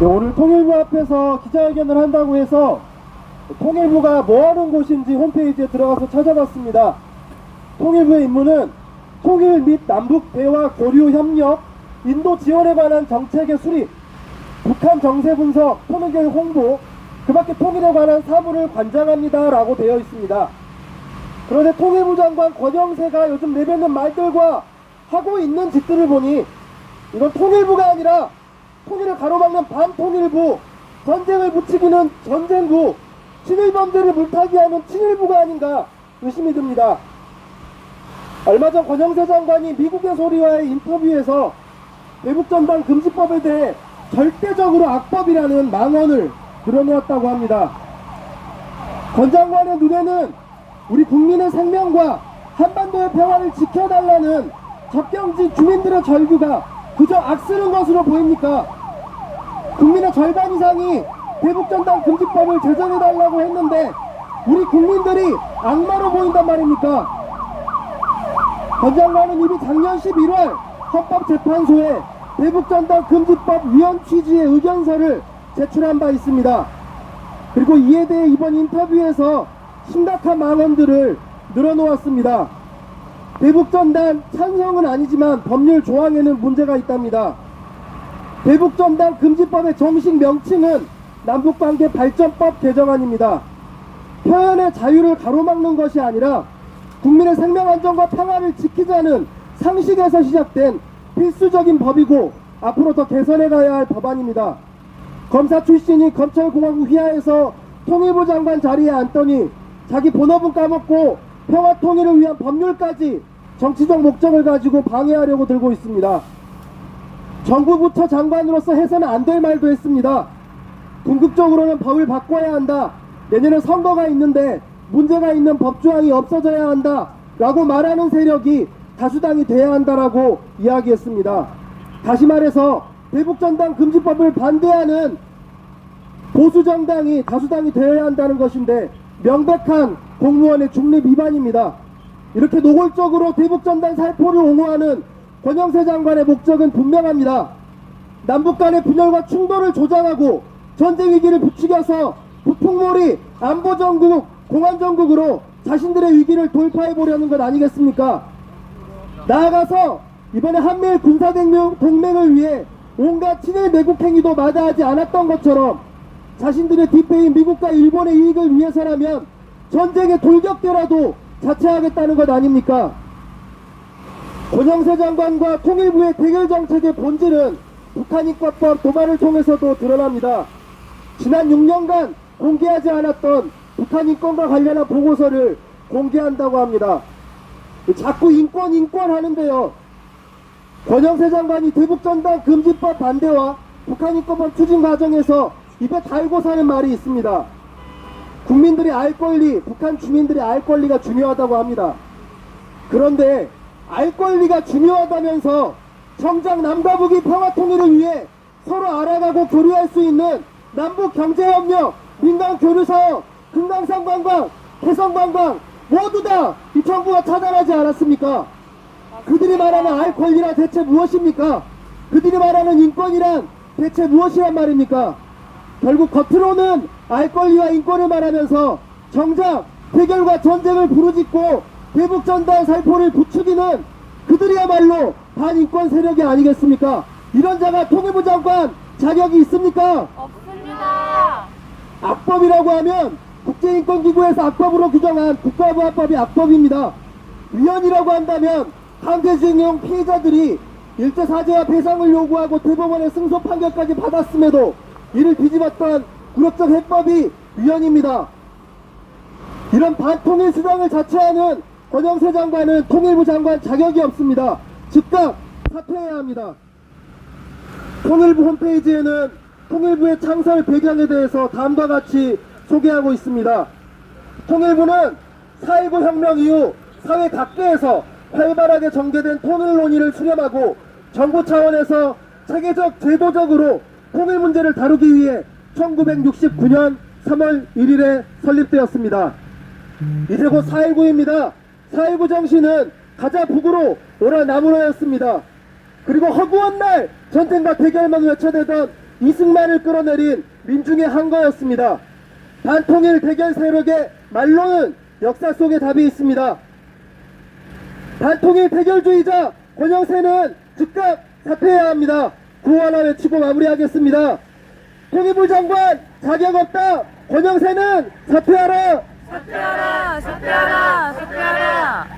네, 오늘 통일부 앞에서 기자회견을 한다고 해서 통일부가 뭐하는 곳인지 홈페이지에 들어가서 찾아봤습니다. 통일부의 임무는 통일 및 남북 대화 교류 협력, 인도 지원에 관한 정책의 수립, 북한 정세 분석, 통일교육 홍보, 그 밖에 통일에 관한 사무를 관장합니다 라고 되어 있습니다. 그런데 통일부 장관 권영세가 요즘 내뱉는 말들과 하고 있는 짓들을 보니 이건 통일부가 아니라 통일을 가로막는 반통일부, 전쟁을 부추기는 전쟁부, 친일범죄를 물타기하는 친일부가 아닌가 의심이 듭니다. 얼마 전 권영세 장관이 미국의 소리와의 인터뷰에서 대북전단 금지법에 대해 절대적으로 악법이라는 망언을 드러내었다고 합니다. 권 장관의 눈에는 우리 국민의 생명과 한반도의 평화를 지켜달라는 접경지 주민들의 절규가 그저 악쓰는 것으로 보입니까? 국민의 절반 이상이 대북전단 금지법을 제정해달라고 했는데 우리 국민들이 악마로 보인단 말입니까? 권 장관은 이미 작년 11월 헌법재판소에 대북전단 금지법 위헌 취지의 의견서를 제출한 바 있습니다. 그리고 이에 대해 이번 인터뷰에서 심각한 망언들을 늘어놓았습니다. 대북전단 찬성은 아니지만 법률 조항에는 문제가 있답니다. 대북전단 금지법의 정식 명칭은 남북관계 발전법 개정안입니다. 표현의 자유를 가로막는 것이 아니라 국민의 생명안전과 평화를 지키자는 상식에서 시작된 필수적인 법이고 앞으로 더 개선해 가야 할 법안입니다. 검사 출신이 검찰공화국 휘하에서 통일부 장관 자리에 앉더니 자기 본업은 까먹고 평화 통일을 위한 법률까지 정치적 목적을 가지고 방해하려고 들고 있습니다. 정부 부처 장관으로서 해서는 안 될 말도 했습니다. 궁극적으로는 법을 바꿔야 한다. 내년에 선거가 있는데 문제가 있는 법조항이 없어져야 한다 라고 말하는 세력이 다수당이 돼야 한다라고 이야기했습니다. 다시 말해서 대북전단 금지법을 반대하는 보수정당이 다수당이 되어야 한다는 것인데 명백한 공무원의 중립 위반입니다. 이렇게 노골적으로 대북전단 살포를 옹호하는 권영세 장관의 목적은 분명합니다. 남북 간의 분열과 충돌을 조장하고 전쟁 위기를 부추겨서 북풍몰이 안보정국, 공안정국으로 자신들의 위기를 돌파해보려는 것 아니겠습니까? 나아가서 이번에 한미일 군사동맹을 위해 온갖 친일 매국 행위도 마다하지 않았던 것처럼 자신들의 뒷배인 미국과 일본의 이익을 위해서라면 전쟁의 돌격대라도 자체하겠다는 것 아닙니까? 권영세 장관과 통일부의 대결 정책의 본질은 북한인권법 도발을 통해서도 드러납니다. 지난 6년간 공개하지 않았던 북한인권과 관련한 보고서를 공개한다고 합니다. 자꾸 인권 하는데요. 권영세 장관이 대북전단 금지법 반대와 북한인권법 추진 과정에서 입에 달고 사는 말이 있습니다. 국민들이 알 권리, 북한 주민들이 알 권리가 중요하다고 합니다. 그런데 알 권리가 중요하다면서 정작 남과 북이 평화통일을 위해 서로 알아가고 교류할 수 있는 남북경제협력, 민간교류사업, 금강산 관광, 해성 관광 모두 다 이 정부가 차단하지 않았습니까? 그들이 말하는 알 권리란 대체 무엇입니까? 그들이 말하는 인권이란 대체 무엇이란 말입니까? 결국 겉으로는 알 권리와 인권을 말하면서 정작 대결과 전쟁을 부르짖고 대북전단 살포를 부추기는 그들이야말로 반인권 세력이 아니겠습니까? 이런 자가 통일부 장관 자격이 있습니까? 없습니다. 악법이라고 하면 국제인권기구에서 악법으로 규정한 국가보안법이 악법입니다. 위헌이라고 한다면 강제징용 피해자들이 일제사죄와 배상을 요구하고 대법원의 승소 판결까지 받았음에도 이를 뒤집었던 굴욕적 해법이 위헌입니다. 이런 반통일 수장을 자처하는 권영세 장관은 통일부 장관 자격이 없습니다. 즉각 사퇴해야 합니다. 통일부 홈페이지에는 통일부의 창설 배경에 대해서 다음과 같이 소개하고 있습니다. 통일부는 4.19 혁명 이후 사회 각계에서 활발하게 전개된 통일 논의를 수렴하고 정부 차원에서 체계적 제도적으로 통일 문제를 다루기 위해 1969년 3월 1일에 설립되었습니다. 이제 곧 4.19입니다. 4.19 정신은 가자 북으로 오라 남으로였습니다. 그리고 허구한 날 전쟁과 대결만 외쳐대던 이승만을 끌어내린 민중의 한거였습니다. 반통일 대결 세력의 말로는 역사 속에 답이 있습니다. 반통일 대결주의자 권영세는 즉각 사퇴해야 합니다. 구호하나 외치고 마무리하겠습니다. 통일부 장관 자격 없다. 권영세는 사퇴하라. 사퇴하라! 사퇴하라! 사퇴하라!